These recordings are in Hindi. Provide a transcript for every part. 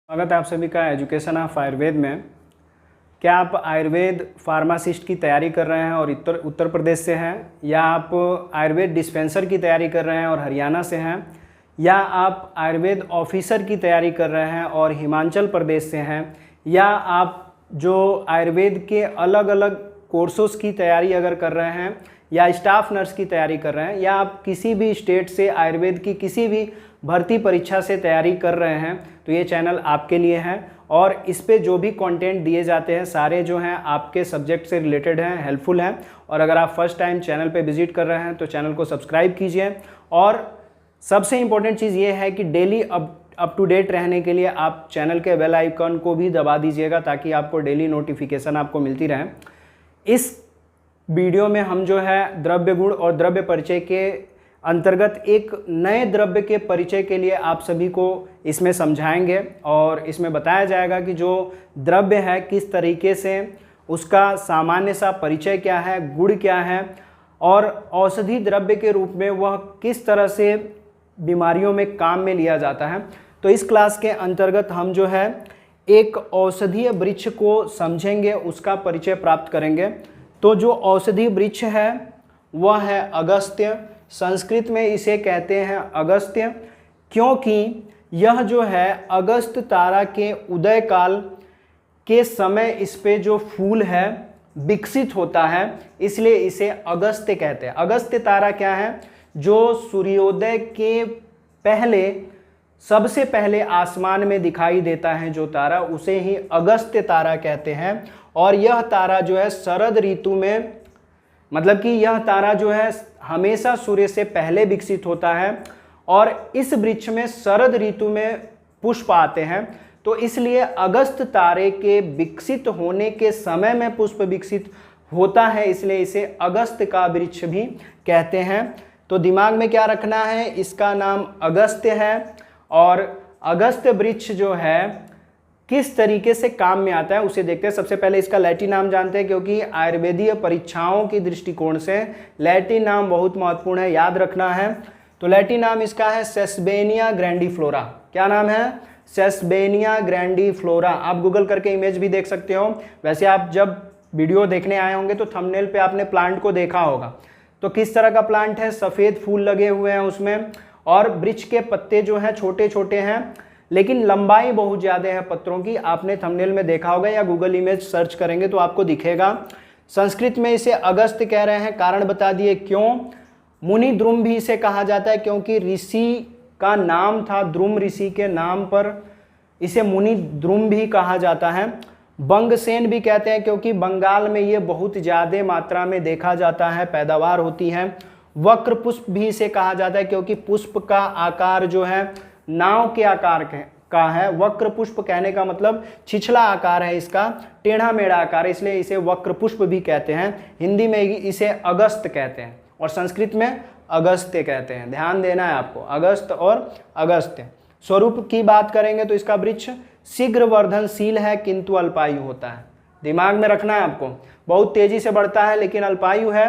स्वागत है आप सभी का एजुकेशन ऑफ आयुर्वेद में। क्या आप आयुर्वेद फार्मासिस्ट की तैयारी कर रहे हैं और उत्तर प्रदेश से हैं, या आप आयुर्वेद डिस्पेंसर की तैयारी कर रहे हैं और हरियाणा से हैं, या आप आयुर्वेद ऑफिसर की तैयारी कर रहे हैं और हिमाचल प्रदेश से हैं, या आप जो आयुर्वेद के अलग अलग कोर्सेस की तैयारी अगर कर रहे हैं या स्टाफ नर्स की तैयारी कर रहे हैं, या आप किसी भी स्टेट से आयुर्वेद की किसी भी भर्ती परीक्षा से तैयारी कर रहे हैं, तो ये चैनल आपके लिए है। और इस पे जो भी कंटेंट दिए जाते हैं सारे जो हैं आपके सब्जेक्ट से रिलेटेड हैं, हेल्पफुल हैं। और अगर आप फर्स्ट टाइम चैनल पे विजिट कर रहे हैं तो चैनल को सब्सक्राइब कीजिए। और सबसे इम्पोर्टेंट चीज़ ये है कि डेली अप टू डेट रहने के लिए आप चैनल के बेल आइकन को भी दबा दीजिएगा, ताकि आपको डेली नोटिफिकेशन आपको मिलती रहे। इस वीडियो में हम जो है द्रव्य गुण और द्रव्य परिचय के अंतर्गत एक नए द्रव्य के परिचय के लिए आप सभी को इसमें समझाएंगे, और इसमें बताया जाएगा कि जो द्रव्य है किस तरीके से उसका सामान्य सा परिचय क्या है, गुण क्या है, और औषधि द्रव्य के रूप में वह किस तरह से बीमारियों में काम में लिया जाता है। तो इस क्लास के अंतर्गत हम जो है एक औषधीय वृक्ष को समझेंगे, उसका परिचय प्राप्त करेंगे। तो जो औषधि वृक्ष है वह है अगस्त्य। संस्कृत में इसे कहते हैं अगस्त्य, क्योंकि यह जो है अगस्त तारा के उदय काल के समय इस पे जो फूल है विकसित होता है, इसलिए इसे अगस्त्य कहते हैं। अगस्त्य तारा क्या है? जो सूर्योदय के पहले सबसे पहले आसमान में दिखाई देता है जो तारा, उसे ही अगस्त्य तारा कहते हैं। और यह तारा जो है शरद ऋतु में, मतलब कि यह तारा जो है हमेशा सूर्य से पहले विकसित होता है, और इस वृक्ष में शरद ऋतु में पुष्प आते हैं। तो इसलिए अगस्त तारे के विकसित होने के समय में पुष्प विकसित होता है, इसलिए इसे अगस्त का वृक्ष भी कहते हैं। तो दिमाग में क्या रखना है, इसका नाम अगस्त्य है। और अगस्त्य वृक्ष जो है किस तरीके से काम में आता है उसे देखते हैं। सबसे पहले इसका लैटिन नाम जानते हैं, क्योंकि आयुर्वेदीय परीक्षाओं की दृष्टिकोण से लैटिन नाम बहुत महत्वपूर्ण है, याद रखना है। तो लैटिन नाम इसका है सेसबेनिया ग्रैंडीफ्लोरा। क्या नाम है? सेसबेनिया ग्रैंडीफ्लोरा। आप गूगल करके इमेज भी देख सकते हो। वैसे आप जब वीडियो देखने आए होंगे तो थंबनेल पे आपने प्लांट को देखा होगा। तो किस तरह का प्लांट है? सफ़ेद फूल लगे हुए हैं उसमें, और वृक्ष के पत्ते जो हैं छोटे छोटे हैं, लेकिन लंबाई बहुत ज़्यादा है पत्रों की। आपने थंबनेल में देखा होगा, या गूगल इमेज सर्च करेंगे तो आपको दिखेगा। संस्कृत में इसे अगस्त्य कह रहे हैं, कारण बता दिए क्यों। मुनि द्रुम भी इसे कहा जाता है, क्योंकि ऋषि का नाम था, द्रुम ऋषि के नाम पर इसे मुनि द्रुम भी कहा जाता है। बंगसेन भी कहते हैं, क्योंकि बंगाल में ये बहुत ज़्यादा मात्रा में देखा जाता है, पैदावार होती है। वक्र पुष्प भी इसे कहा जाता है, क्योंकि पुष्प का आकार जो है नाव के आकार का है। वक्र पुष्प कहने का मतलब छिछला आकार है इसका, टेढ़ा मेढ़ा आकार है, इसलिए इसे वक्र पुष्प भी कहते हैं। हिंदी में इसे अगस्त कहते हैं और संस्कृत में अगस्त्य कहते हैं। ध्यान देना है आपको, अगस्त और अगस्त्य। स्वरूप की बात करेंगे तो इसका वृक्ष शीघ्र वर्धनशील है, किंतु अल्पायु होता है। दिमाग में रखना है आपको, बहुत तेजी से बढ़ता है लेकिन अल्पायु है,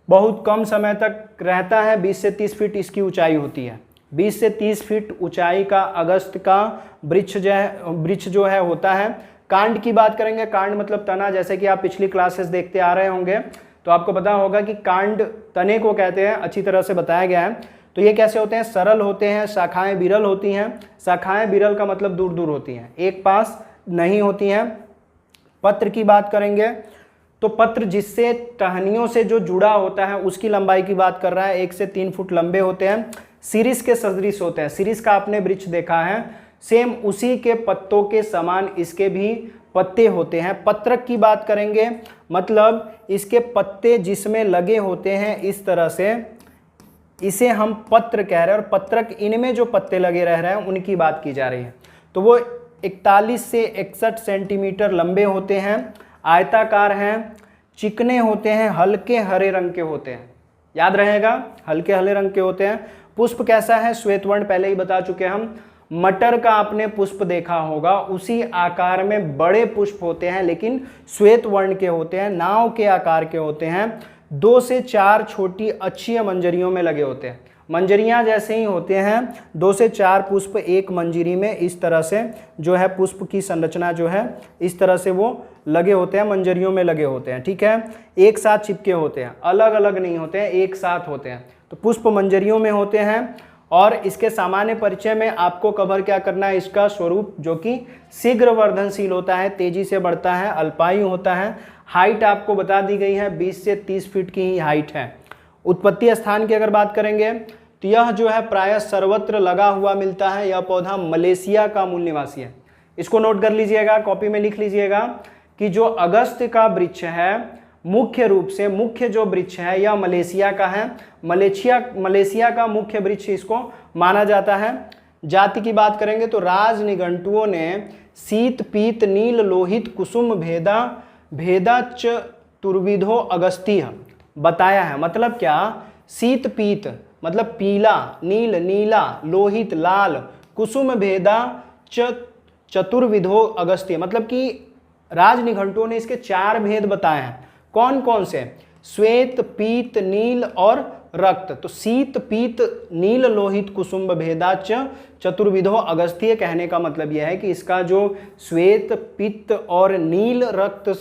बहुत कम समय तक रहता है। 20 से 30 फीट इसकी ऊंचाई होती है। 20 से 30 फीट ऊंचाई का अगस्त का वृक्ष जो है होता है। कांड की बात करेंगे, कांड मतलब तना, जैसे कि आप पिछली क्लासेस देखते आ रहे होंगे तो आपको पता होगा कि कांड तने को कहते हैं, अच्छी तरह से बताया गया है। तो ये कैसे होते हैं? सरल होते हैं, शाखाएं विरल होती हैं। शाखाएं विरल का मतलब दूर दूर होती हैं, एक पास नहीं होती हैं। पत्र की बात करेंगे तो पत्र जिससे टहनियों से जो जुड़ा होता है उसकी लंबाई की बात कर रहा है, 1 से 3 फुट लंबे होते हैं। सीरिस के सदृश होते हैं। सीरिस का आपने वृक्ष देखा है, सेम उसी के पत्तों के समान इसके भी पत्ते होते हैं। पत्रक की बात करेंगे, मतलब इसके पत्ते जिसमें लगे होते हैं इस तरह से, इसे हम पत्र कह रहे हैं। और पत्रक, इनमें जो पत्ते लगे रह रहे हैं उनकी बात की जा रही है। तो वो 41 से 61 सेंटीमीटर लंबे होते हैं, आयताकार हैं, चिकने होते हैं, हल्के हरे रंग के होते हैं। याद रहेगा, हल्के हरे रंग के होते हैं। पुष्प कैसा है? श्वेत वर्ण, पहले ही बता चुके हम। मटर का आपने पुष्प देखा होगा, उसी आकार में बड़े पुष्प होते हैं, लेकिन श्वेत वर्ण के होते हैं, नाव के आकार के होते हैं। 2 से 4 छोटी अक्षीय मंजरियों में लगे होते हैं। मंजरियाँ जैसे ही होते हैं 2 से 4 पुष्प एक मंजरी में, इस तरह से जो है पुष्प की संरचना जो है इस तरह से वो लगे होते हैं, मंजरियों में लगे होते हैं। ठीक है, एक साथ चिपके होते हैं, अलग अलग नहीं होते हैं, एक साथ होते हैं। तो पुष्प मंजरियों में होते हैं। और इसके सामान्य परिचय में आपको कवर क्या करना है, इसका स्वरूप जो कि शीघ्र वर्धनशील होता है, तेजी से बढ़ता है, अल्पायु होता है। हाइट आपको बता दी गई है 20 से 30 फीट की ही हाइट है। उत्पत्ति स्थान की अगर बात करेंगे तो यह जो है प्रायः सर्वत्र लगा हुआ मिलता है। यह पौधा मलेशिया का मूल निवासी है। इसको नोट कर लीजिएगा, कॉपी में लिख लीजिएगा कि जो अगस्त का वृक्ष है मुख्य रूप से मुख्य जो वृक्ष है यह मलेशिया का है। मलेशिया का मुख्य वृक्ष इसको माना जाता है। जाति की बात करेंगे तो राजनिघंटुओं ने शीत पीत नील लोहित कुसुम भेदा चतुर्विधो अगस्त्य बताया है। मतलब क्या, शीत पीत मतलब पीला, नील नीला, लोहित लाल, कुसुम भेदा चतुर्विधो अगस्त्य मतलब कि राजनिघंटुओं ने इसके 4 भेद बताए हैं। कौन कौन से, श्वेत पीत नील और रक्त। तो शीत पीत नील लोहित कुसुम भेदाच चतुर्विधो अगस्त्य कहने का मतलब यह है कि इसका जो श्वेत पित्त और नील रक्त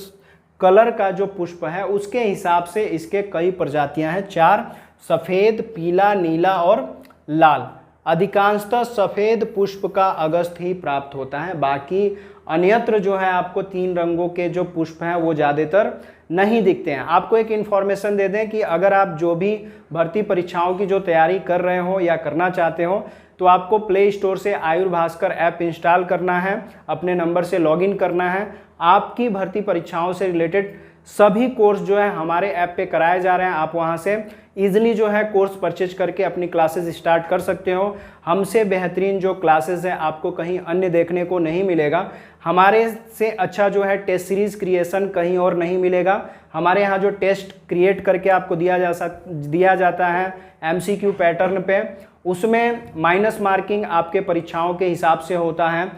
कलर का जो पुष्प है उसके हिसाब से इसके कई प्रजातियां हैं, 4, सफेद, पीला, नीला और लाल। अधिकांशतः सफेद पुष्प का अगस्त ही प्राप्त होता है। बाकी अन्यत्र जो है आपको 3 रंगों के जो पुष्प हैं वो ज़्यादातर नहीं दिखते हैं। आपको एक इन्फॉर्मेशन दे दें कि अगर आप जो भी भर्ती परीक्षाओं की जो तैयारी कर रहे हो या करना चाहते हो तो आपको प्ले स्टोर से आयुर्भास्कर ऐप इंस्टॉल करना है, अपने नंबर से लॉगिन करना है। आपकी भर्ती परीक्षाओं से रिलेटेड सभी कोर्स जो है हमारे ऐप पे कराए जा रहे हैं। आप वहां से इजीली जो है कोर्स परचेज करके अपनी क्लासेस स्टार्ट कर सकते हो। हमसे बेहतरीन जो क्लासेस है आपको कहीं अन्य देखने को नहीं मिलेगा। हमारे से अच्छा जो है टेस्ट सीरीज़ क्रिएशन कहीं और नहीं मिलेगा। हमारे यहाँ जो टेस्ट क्रिएट करके आपको दिया जाता है MCQ पैटर्न पे, उसमें माइनस मार्किंग आपके परीक्षाओं के हिसाब से होता है।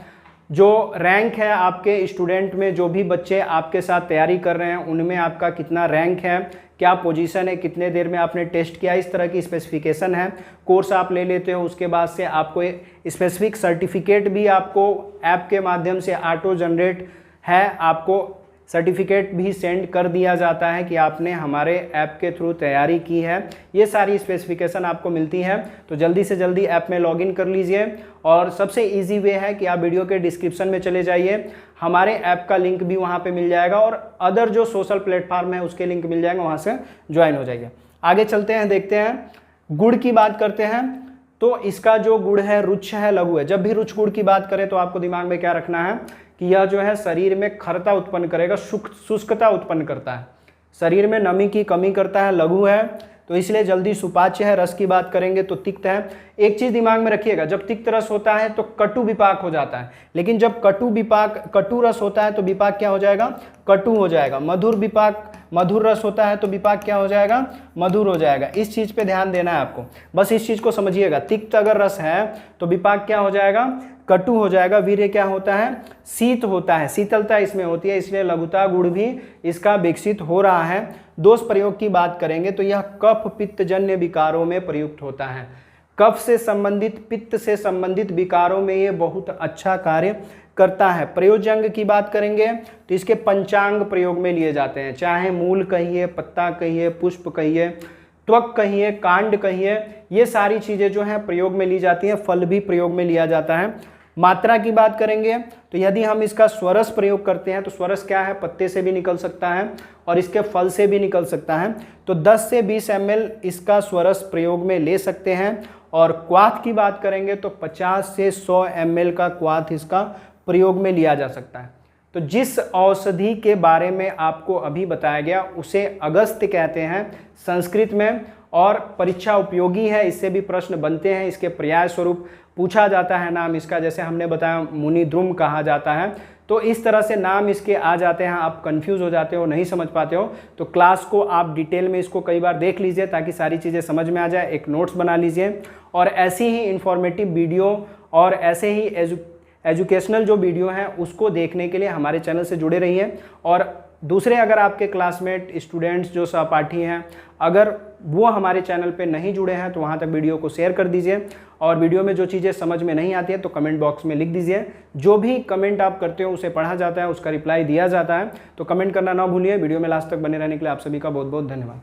जो रैंक है आपके स्टूडेंट में, जो भी बच्चे आपके साथ तैयारी कर रहे हैं उनमें आपका कितना रैंक है, क्या पोजीशन है, कितने देर में आपने टेस्ट किया, इस तरह की स्पेसिफिकेशन है। कोर्स आप ले लेते हो, उसके बाद से आपको स्पेसिफिक सर्टिफिकेट भी आपको ऐप के माध्यम से ऑटो जनरेट है, आपको सर्टिफिकेट भी सेंड कर दिया जाता है कि आपने हमारे ऐप के थ्रू तैयारी की है। ये सारी स्पेसिफिकेशन आपको मिलती है। तो जल्दी से जल्दी ऐप में लॉगिन कर लीजिए। और सबसे इजी वे है कि आप वीडियो के डिस्क्रिप्शन में चले जाइए, हमारे ऐप का लिंक भी वहाँ पे मिल जाएगा और अदर जो सोशल प्लेटफॉर्म है उसके लिंक मिल जाएगा, वहाँ से ज्वाइन हो जाइए। आगे चलते हैं, देखते हैं गुड़ की बात करते हैं। तो इसका जो गुड़ है रुच्छ है, लघु है। जब भी रुच्छ गुड़ की बात करें तो आपको दिमाग में क्या रखना है कि यह जो है शरीर में खरता उत्पन्न करेगा, शुष्कता उत्पन्न करता है, शरीर में नमी की कमी करता है, लघु है तो इसलिए जल्दी सुपाच्य है। रस की बात करेंगे तो तिक्त है। एक चीज दिमाग में रखिएगा, जब तिक्त रस होता है तो कटु विपाक हो जाता है, लेकिन जब कटु रस होता है तो विपाक क्या हो जाएगा, कटु हो जाएगा। मधुर रस होता है तो विपाक क्या हो जाएगा, मधुर हो जाएगा। इस चीज पे ध्यान देना है आपको, बस इस चीज को समझिएगा। तिक्त अगर रस है तो विपाक क्या हो जाएगा, कटु हो जाएगा। वीर्य क्या होता है, शीत होता है, शीतलता इसमें होती है, इसलिए लघुता गुण भी इसका विकसित हो रहा है। दोष प्रयोग की बात करेंगे तो यह कफ पित्त जन्य विकारों में प्रयुक्त होता है। कफ से संबंधित, पित्त से संबंधित विकारों में ये बहुत अच्छा कार्य करता है। प्रयोजंग की बात करेंगे तो इसके पंचांग प्रयोग में लिए जाते हैं, चाहे मूल कहिए, पत्ता कहिए, पुष्प कहिए, त्वक कहिए, कांड कहिए, ये सारी चीज़ें जो हैं प्रयोग में ली जाती हैं। फल भी प्रयोग में लिया जाता है। मात्रा की बात करेंगे तो यदि हम इसका स्वरस प्रयोग करते हैं तो स्वरस क्या है, पत्ते से भी निकल सकता है और इसके फल से भी निकल सकता है। तो 10 से 20 ml इसका स्वरस प्रयोग में ले सकते हैं। और क्वाथ की बात करेंगे तो 50 से 100 ml का क्वाथ इसका प्रयोग में लिया जा सकता है। तो जिस औषधि के बारे में आपको अभी बताया गया उसे अगस्त्य कहते हैं संस्कृत में, और परीक्षा उपयोगी है, इससे भी प्रश्न बनते हैं, इसके पर्याय स्वरूप पूछा जाता है नाम इसका। जैसे हमने बताया मुनिद्रुम कहा जाता है, तो इस तरह से नाम इसके आ जाते हैं। आप कंफ्यूज हो जाते हो, नहीं समझ पाते हो तो क्लास को आप डिटेल में इसको कई बार देख लीजिए ताकि सारी चीज़ें समझ में आ जाए। एक नोट्स बना लीजिए और ऐसी ही इंफॉर्मेटिव वीडियो और ऐसे ही एजुकेशनल जो वीडियो हैं उसको देखने के लिए हमारे चैनल से जुड़े रहिए। और दूसरे अगर आपके क्लासमेट स्टूडेंट्स जो सहपाठी हैं अगर वो हमारे चैनल पे नहीं जुड़े हैं तो वहाँ तक वीडियो को शेयर कर दीजिए। और वीडियो में जो चीज़ें समझ में नहीं आती है तो कमेंट बॉक्स में लिख दीजिए। जो भी कमेंट आप करते हो उसे पढ़ा जाता है, उसका रिप्लाई दिया जाता है। तो कमेंट करना ना भूलिए। वीडियो में लास्ट तक बने रहने के लिए आप सभी का बहुत बहुत धन्यवाद।